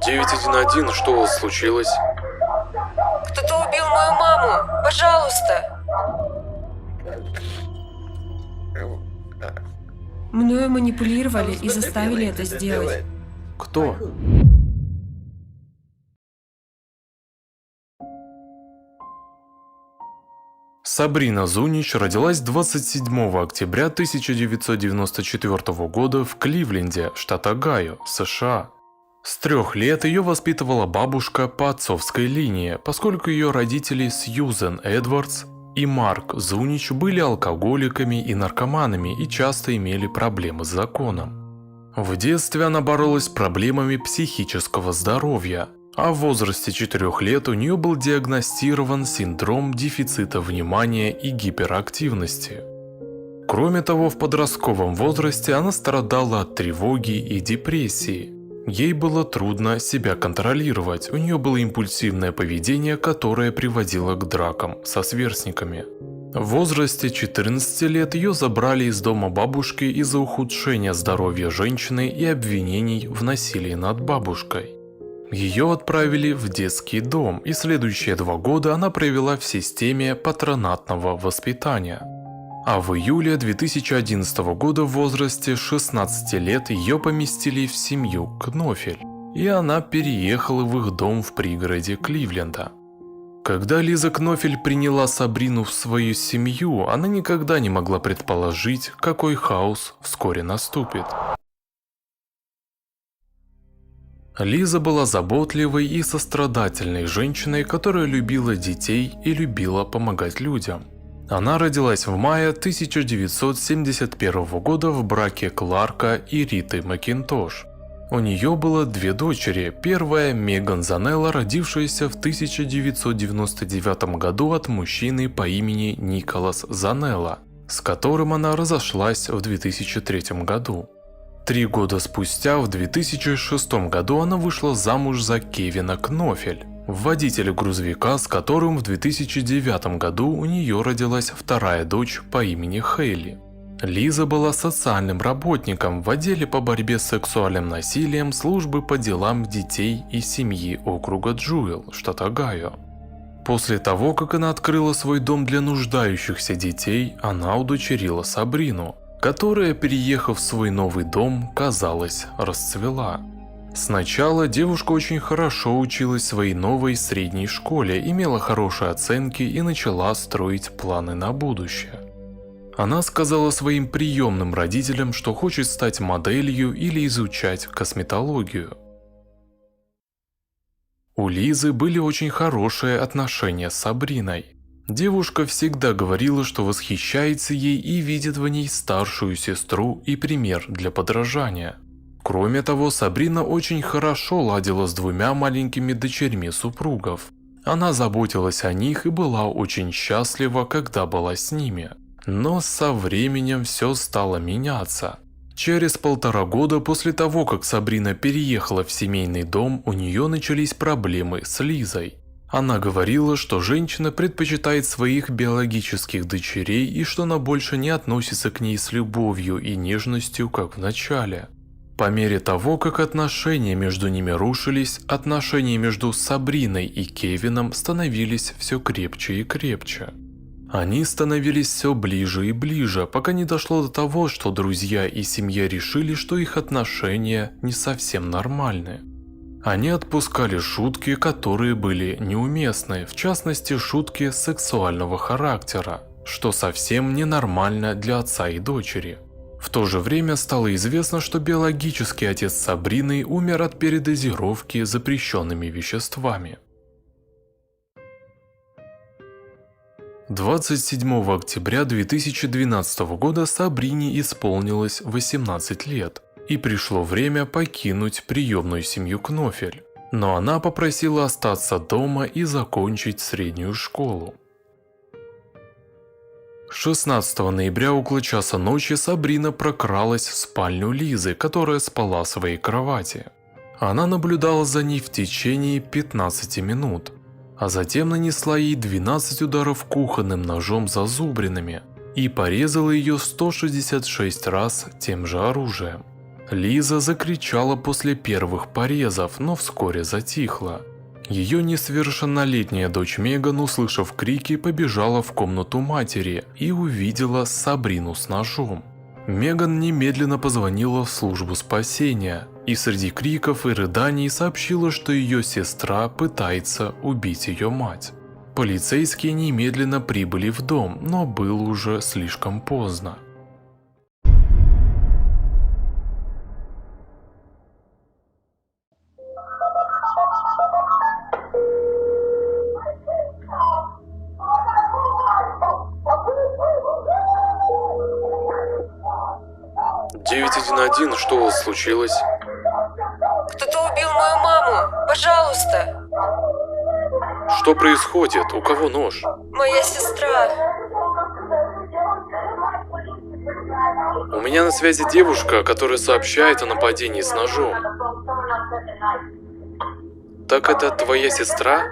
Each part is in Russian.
911, что у вас случилось? Кто-то убил мою маму. Пожалуйста. Мною манипулировали и заставили это сделать. Кто? Сабрина Зунич родилась 27 октября 1994 года в Кливленде, штат Огайо, США. С 3 лет ее воспитывала бабушка по отцовской линии, поскольку ее родители Сьюзен Эдвардс и Марк Зунич были алкоголиками и наркоманами и часто имели проблемы с законом. В детстве она боролась с проблемами психического здоровья, а в возрасте 4 лет у нее был диагностирован синдром дефицита внимания и гиперактивности. Кроме того, в подростковом возрасте она страдала от тревоги и депрессии. Ей было трудно себя контролировать, у нее было импульсивное поведение, которое приводило к дракам со сверстниками. В возрасте 14 лет ее забрали из дома бабушки из-за ухудшения здоровья женщины и обвинений в насилии над бабушкой. Ее отправили в детский дом, и следующие 2 года она провела в системе патронатного воспитания. А в июле 2011 года в возрасте 16 лет ее поместили в семью Кнофель, и она переехала в их дом в пригороде Кливленда. Когда Лиза Кнофель приняла Сабрину в свою семью, она никогда не могла предположить, какой хаос вскоре наступит. Лиза была заботливой и сострадательной женщиной, которая любила детей и любила помогать людям. Она родилась в мае 1971 года в браке Кларка и Риты Макинтош. У нее было 2 дочери, первая Меган Занелла, родившаяся в 1999 году от мужчины по имени Николас Занелла, с которым она разошлась в 2003 году. 3 года спустя, в 2006 году, она вышла замуж за Кевина Кнофель, водителя грузовика, с которым в 2009 году у нее родилась вторая дочь по имени Хейли. Лиза была социальным работником в отделе по борьбе с сексуальным насилием службы по делам детей и семьи округа Джуэл, штат Огайо. После того, как она открыла свой дом для нуждающихся детей, она удочерила Сабрину, которая, переехав в свой новый дом, казалось, расцвела. Сначала девушка очень хорошо училась в своей новой средней школе, имела хорошие оценки и начала строить планы на будущее. Она сказала своим приемным родителям, что хочет стать моделью или изучать косметологию. У Лизы были очень хорошие отношения с Сабриной. Девушка всегда говорила, что восхищается ей и видит в ней старшую сестру и пример для подражания. Кроме того, Сабрина очень хорошо ладила с 2 маленькими дочерьми супругов. Она заботилась о них и была очень счастлива, когда была с ними. Но со временем все стало меняться. Через 1,5 года после того, как Сабрина переехала в семейный дом, у нее начались проблемы с Лизой. Она говорила, что женщина предпочитает своих биологических дочерей и что она больше не относится к ней с любовью и нежностью, как в начале. По мере того, как отношения между ними рушились, отношения между Сабриной и Кевином становились все крепче и крепче. Они становились все ближе и ближе, пока не дошло до того, что друзья и семья решили, что их отношения не совсем нормальны. Они отпускали шутки, которые были неуместны, в частности шутки сексуального характера, что совсем ненормально для отца и дочери. В то же время стало известно, что биологический отец Сабрины умер от передозировки запрещенными веществами. 27 октября 2012 года Сабрине исполнилось 18 лет, и пришло время покинуть приемную семью Кнофель, но она попросила остаться дома и закончить среднюю школу. 16 ноября около часа ночи Сабрина прокралась в спальню Лизы, которая спала в своей кровати. Она наблюдала за ней в течение 15 минут, а затем нанесла ей 12 ударов кухонным ножом с зазубринами и порезала ее 166 раз тем же оружием. Лиза закричала после первых порезов, но вскоре затихла. Ее несовершеннолетняя дочь Меган, услышав крики, побежала в комнату матери и увидела Сабрину с ножом. Меган немедленно позвонила в службу спасения и среди криков и рыданий сообщила, что ее сестра пытается убить ее мать. Полицейские немедленно прибыли в дом, но было уже слишком поздно. «911, что у вас случилось?» Кто-то убил мою маму. Пожалуйста. Что происходит? У кого нож? Моя сестра. У меня на связи девушка, которая сообщает о нападении с ножом. Так это твоя сестра?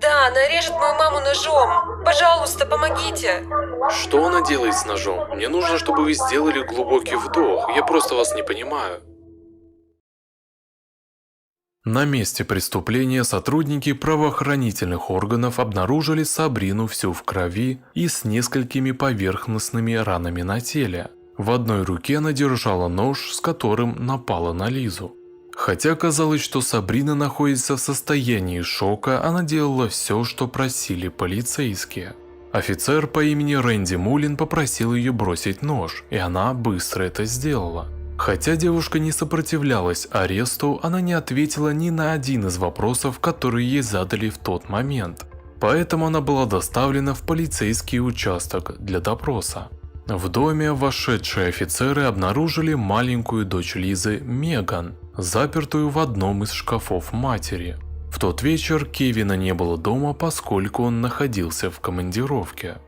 Да, она режет мою маму ножом. Пожалуйста, помогите. Что она делает с ножом? Мне нужно, чтобы вы сделали глубокий вдох. Я просто вас не понимаю. На месте преступления сотрудники правоохранительных органов обнаружили Сабрину всю в крови и с несколькими поверхностными ранами на теле. В одной руке она держала нож, с которым напала на Лизу. Хотя казалось, что Сабрина находится в состоянии шока, она делала все, что просили полицейские. Офицер по имени Рэнди Мулин попросил ее бросить нож, и она быстро это сделала. Хотя девушка не сопротивлялась аресту, она не ответила ни на один из вопросов, которые ей задали в тот момент. Поэтому она была доставлена в полицейский участок для допроса. В доме вошедшие офицеры обнаружили маленькую дочь Лизы, Меган, запертую в одном из шкафов матери. В тот вечер Кевина не было дома, поскольку он находился в командировке.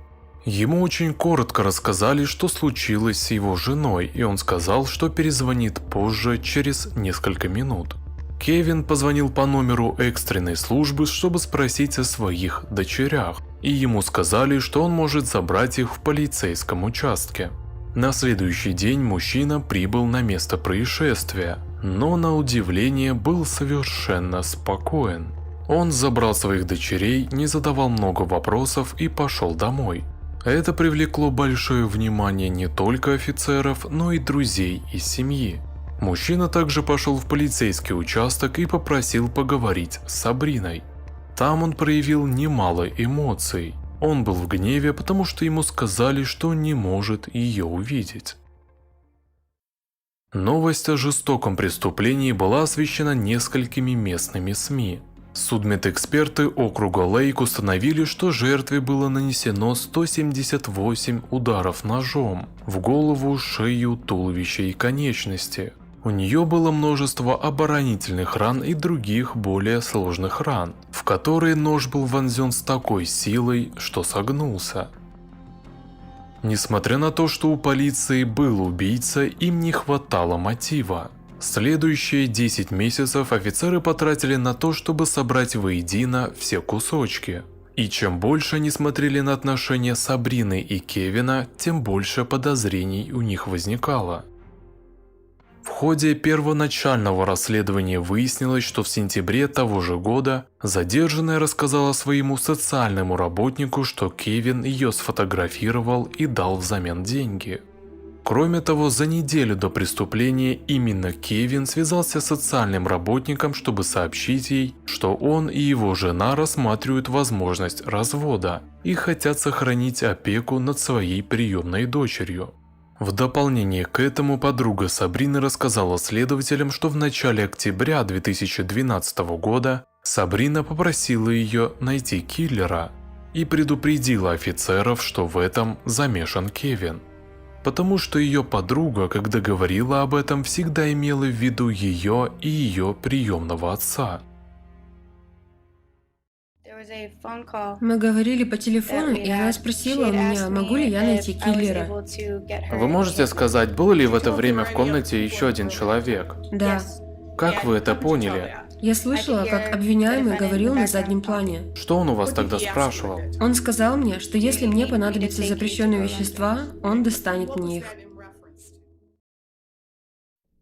Ему очень коротко рассказали, что случилось с его женой, и он сказал, что перезвонит позже, через несколько минут. Кевин позвонил по номеру экстренной службы, чтобы спросить о своих дочерях, и ему сказали, что он может забрать их в полицейском участке. На следующий день мужчина прибыл на место происшествия, но на удивление был совершенно спокоен. Он забрал своих дочерей, не задавал много вопросов и пошел домой. Это привлекло большое внимание не только офицеров, но и друзей из семьи. Мужчина также пошел в полицейский участок и попросил поговорить с Сабриной. Там он проявил немало эмоций. Он был в гневе, потому что ему сказали, что не может ее увидеть. Новость о жестоком преступлении была освещена несколькими местными СМИ. Судмедэксперты округа Лейк установили, что жертве было нанесено 178 ударов ножом в голову, шею, туловище и конечности. У нее было множество оборонительных ран и других более сложных ран, в которые нож был вонзен с такой силой, что согнулся. Несмотря на то, что у полиции был убийца, им не хватало мотива. Следующие 10 месяцев офицеры потратили на то, чтобы собрать воедино все кусочки. И чем больше они смотрели на отношения Сабрины и Кевина, тем больше подозрений у них возникало. В ходе первоначального расследования выяснилось, что в сентябре того же года задержанная рассказала своему социальному работнику, что Кевин ее сфотографировал и дал взамен деньги. Кроме того, за неделю до преступления именно Кевин связался с социальным работником, чтобы сообщить ей, что он и его жена рассматривают возможность развода и хотят сохранить опеку над своей приемной дочерью. В дополнение к этому подруга Сабрины рассказала следователям, что в начале октября 2012 года Сабрина попросила ее найти киллера и предупредила офицеров, что в этом замешан Кевин. Потому что ее подруга, когда говорила об этом, всегда имела в виду ее и ее приемного отца. Мы говорили по телефону, и она спросила у меня, могу ли я найти киллера. Вы можете сказать, был ли в это время в комнате еще один человек? Да. Как вы это поняли? Я слышала, как обвиняемый говорил на заднем плане. Что он у вас тогда спрашивал? Он сказал мне, что если мне понадобятся запрещенные вещества, он достанет мне их.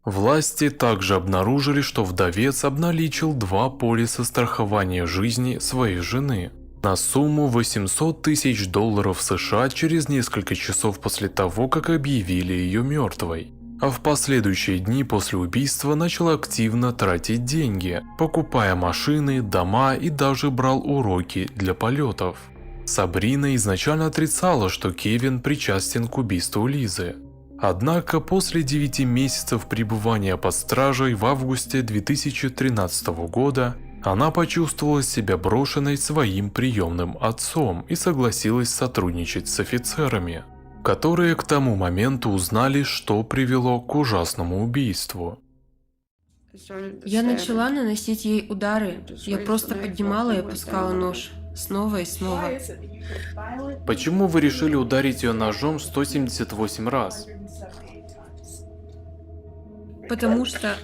Власти также обнаружили, что вдовец обналичил 2 полиса страхования жизни своей жены на сумму $800 тысяч США через несколько часов после того, как объявили ее мертвой. А в последующие дни после убийства начал активно тратить деньги, покупая машины, дома и даже брал уроки для полетов. Сабрина изначально отрицала, что Кевин причастен к убийству Лизы. Однако после 9 месяцев пребывания под стражей в августе 2013 года она почувствовала себя брошенной своим приемным отцом и согласилась сотрудничать с офицерами, которые к тому моменту узнали, что привело к ужасному убийству. Я начала наносить ей удары. Я просто поднимала и опускала нож. Снова и снова. Почему вы решили ударить ее ножом 178 раз? Потому что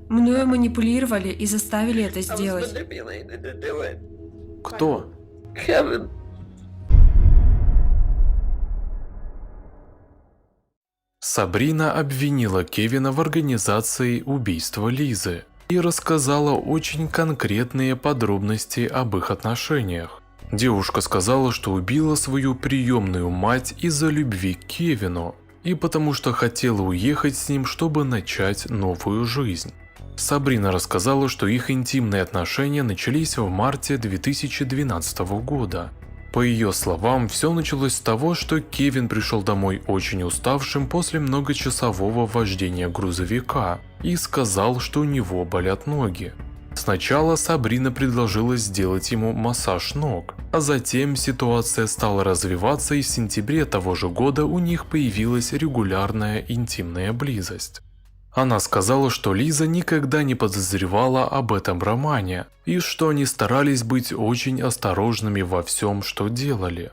мною манипулировали и заставили это сделать. Кто? Сабрина обвинила Кевина в организации убийства Лизы и рассказала очень конкретные подробности об их отношениях. Девушка сказала, что убила свою приемную мать из-за любви к Кевину и потому что хотела уехать с ним, чтобы начать новую жизнь. Сабрина рассказала, что их интимные отношения начались в марте 2012 года. По ее словам, все началось с того, что Кевин пришел домой очень уставшим после многочасового вождения грузовика и сказал, что у него болят ноги. Сначала Сабрина предложила сделать ему массаж ног, а затем ситуация стала развиваться, и в сентябре того же года у них появилась регулярная интимная близость. Она сказала, что Лиза никогда не подозревала об этом романе, и что они старались быть очень осторожными во всем, что делали.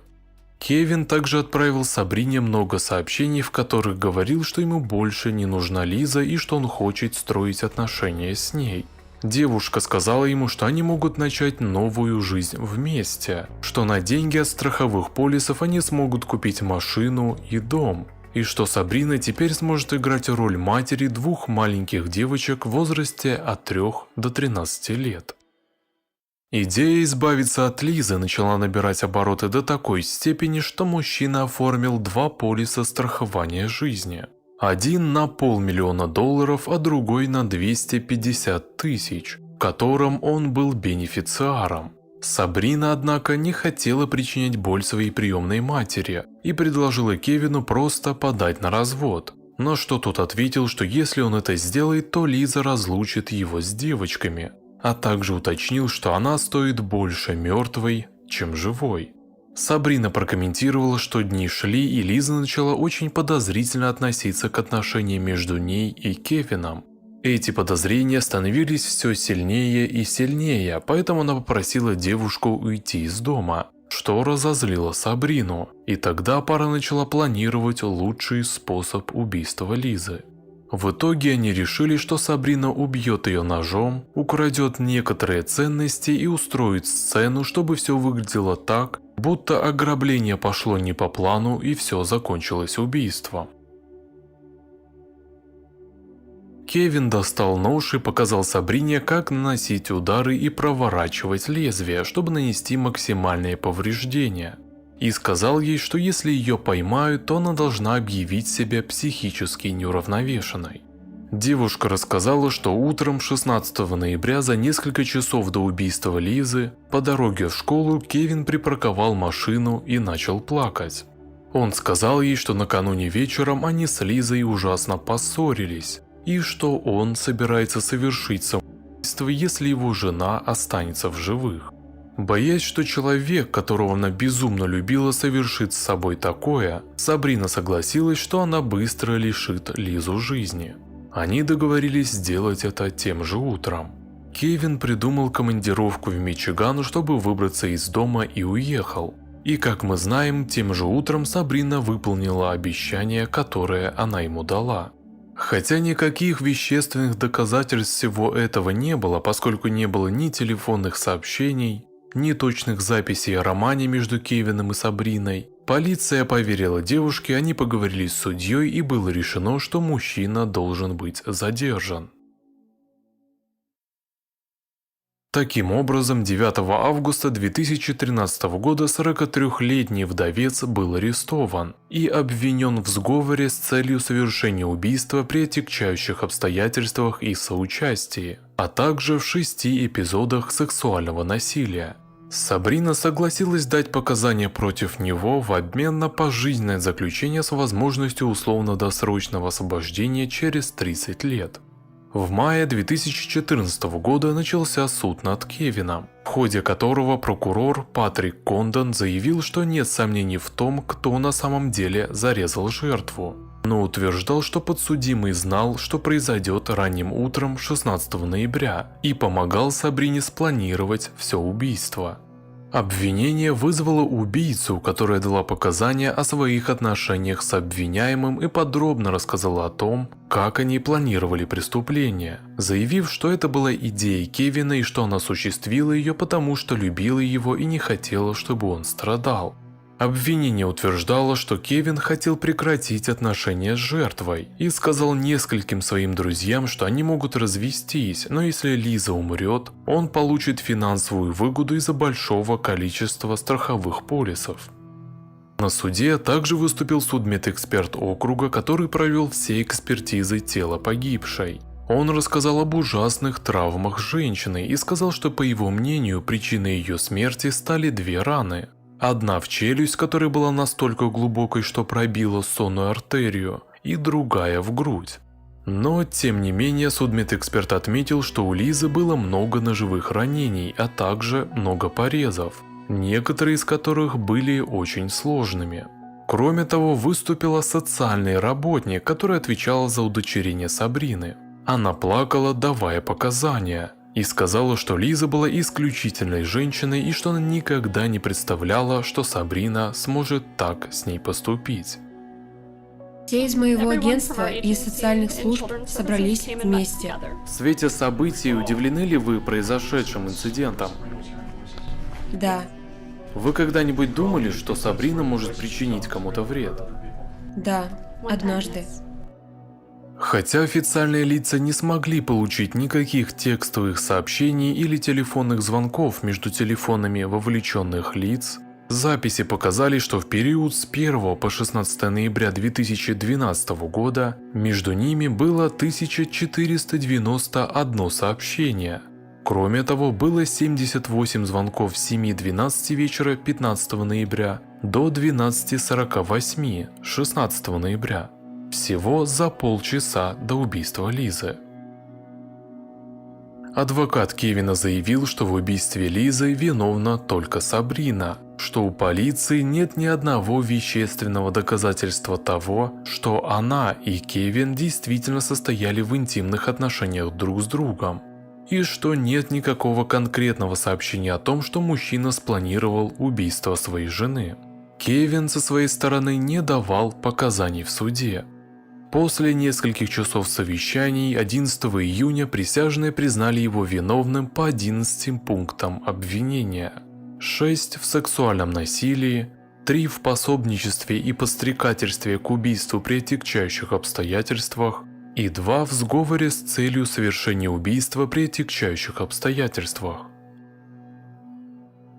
Кевин также отправил Сабрине много сообщений, в которых говорил, что ему больше не нужна Лиза и что он хочет строить отношения с ней. Девушка сказала ему, что они могут начать новую жизнь вместе, что на деньги от страховых полисов они смогут купить машину и дом, и что Сабрина теперь сможет играть роль матери 2 маленьких девочек в возрасте от 3 до 13 лет. Идея избавиться от Лизы начала набирать обороты до такой степени, что мужчина оформил 2 полиса страхования жизни. Один на $500 000, а другой на 250 тысяч, в котором он был бенефициаром. Сабрина, однако, не хотела причинять боль своей приемной матери и предложила Кевину просто подать на развод. На что тот ответил, что если он это сделает, то Лиза разлучит его с девочками, а также уточнил, что она стоит больше мертвой, чем живой. Сабрина прокомментировала, что дни шли, и Лиза начала очень подозрительно относиться к отношениям между ней и Кевином. Эти подозрения становились все сильнее и сильнее, поэтому она попросила девушку уйти из дома, что разозлило Сабрину, и тогда пара начала планировать лучший способ убийства Лизы. В итоге они решили, что Сабрина убьет ее ножом, украдет некоторые ценности и устроит сцену, чтобы все выглядело так, будто ограбление пошло не по плану и все закончилось убийством. Кевин достал нож и показал Сабрине, как наносить удары и проворачивать лезвие, чтобы нанести максимальные повреждения. И сказал ей, что если ее поймают, то она должна объявить себя психически неуравновешенной. Девушка рассказала, что утром 16 ноября за несколько часов до убийства Лизы по дороге в школу Кевин припарковал машину и начал плакать. Он сказал ей, что накануне вечером они с Лизой ужасно поссорились, и что он собирается совершить самоубийство, если его жена останется в живых. Боясь, что человек, которого она безумно любила, совершит с собой такое, Сабрина согласилась, что она быстро лишит Лизу жизни. Они договорились сделать это тем же утром. Кевин придумал командировку в Мичиган, чтобы выбраться из дома, и уехал. И как мы знаем, тем же утром Сабрина выполнила обещание, которое она ему дала. Хотя никаких вещественных доказательств всего этого не было, поскольку не было ни телефонных сообщений, ни точных записей о романе между Кевином и Сабриной, Полиция поверила девушке, они поговорили с судьей, и было решено, что мужчина должен быть задержан. Таким образом, 9 августа 2013 года 43-летний вдовец был арестован и обвинен в сговоре с целью совершения убийства при отягчающих обстоятельствах и соучастии, а также в 6 эпизодах сексуального насилия. Сабрина согласилась дать показания против него в обмен на пожизненное заключение с возможностью условно-досрочного освобождения через 30 лет. В мае 2014 года начался суд над Кевином, в ходе которого прокурор Патрик Кондон заявил, что нет сомнений в том, кто на самом деле зарезал жертву, но утверждал, что подсудимый знал, что произойдет ранним утром 16 ноября и помогал Сабрине спланировать все убийство. Обвинение вызвало убийцу, которая дала показания о своих отношениях с обвиняемым и подробно рассказала о том, как они планировали преступление, заявив, что это была идея Кевина и что она осуществила ее, потому что любила его и не хотела, чтобы он страдал. Обвинение утверждало, что Кевин хотел прекратить отношения с жертвой и сказал нескольким своим друзьям, что они могут развестись, но если Лиза умрет, он получит финансовую выгоду из-за большого количества страховых полисов. На суде также выступил судмедэксперт округа, который провел все экспертизы тела погибшей. Он рассказал об ужасных травмах женщины и сказал, что, по его мнению, причиной ее смерти стали 2 раны. Одна в челюсть, которая была настолько глубокой, что пробила сонную артерию, и другая в грудь. Но, тем не менее, судмедэксперт отметил, что у Лизы было много ножевых ранений, а также много порезов, некоторые из которых были очень сложными. Кроме того, выступила социальный работник, который отвечал за удочерение Сабрины. Она плакала, давая показания, и сказала, что Лиза была исключительной женщиной и что она никогда не представляла, что Сабрина сможет так с ней поступить. Все из моего агентства и из социальных служб собрались вместе. В свете событий удивлены ли вы произошедшим инцидентом? Да, Вы когда-нибудь думали, что Сабрина может причинить кому-то вред? да, однажды. Хотя официальные лица не смогли получить никаких текстовых сообщений или телефонных звонков между телефонами вовлеченных лиц, записи показали, что в период с 1 по 16 ноября 2012 года между ними было 1491 сообщение. Кроме того, было 78 звонков с 7:12 вечера 15 ноября до 12:48 16 ноября. Всего за полчаса до убийства Лизы. Адвокат Кевина заявил, что в убийстве Лизы виновна только Сабрина, что у полиции нет ни одного вещественного доказательства того, что она и Кевин действительно состояли в интимных отношениях друг с другом, и что нет никакого конкретного сообщения о том, что мужчина спланировал убийство своей жены. Кевин со своей стороны не давал показаний в суде. После нескольких часов совещаний 11 июня присяжные признали его виновным по 11 пунктам обвинения: 6 в сексуальном насилии, 3 в пособничестве и подстрекательстве к убийству при отягчающих обстоятельствах и 2 в сговоре с целью совершения убийства при отягчающих обстоятельствах.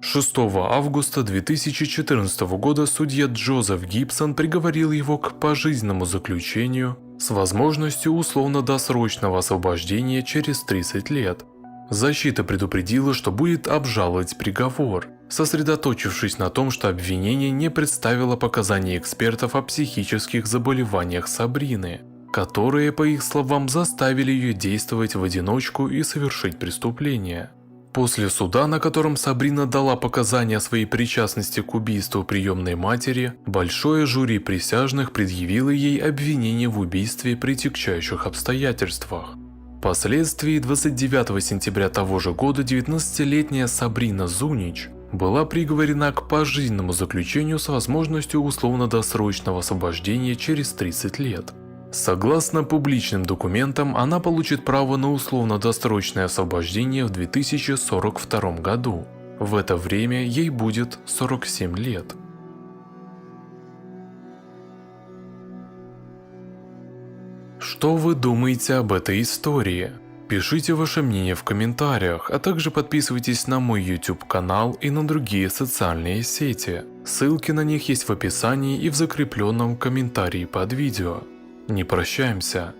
6 августа 2014 года судья Джозеф Гибсон приговорил его к пожизненному заключению с возможностью условно-досрочного освобождения через 30 лет. Защита предупредила, что будет обжаловать приговор, сосредоточившись на том, что обвинение не представило показаний экспертов о психических заболеваниях Сабрины, которые, по их словам, заставили ее действовать в одиночку и совершить преступление. После суда, на котором Сабрина дала показания о своей причастности к убийству приемной матери, большое жюри присяжных предъявило ей обвинение в убийстве при тягчающих обстоятельствах. Впоследствии 29 сентября того же года 19-летняя Сабрина Зунич была приговорена к пожизненному заключению с возможностью условно-досрочного освобождения через 30 лет. Согласно публичным документам, она получит право на условно-досрочное освобождение в 2042 году. В это время ей будет 47 лет. Что вы думаете об этой истории? Пишите ваше мнение в комментариях, а также подписывайтесь на мой YouTube канал и на другие социальные сети. Ссылки на них есть в описании и в закрепленном комментарии под видео. Не прощаемся.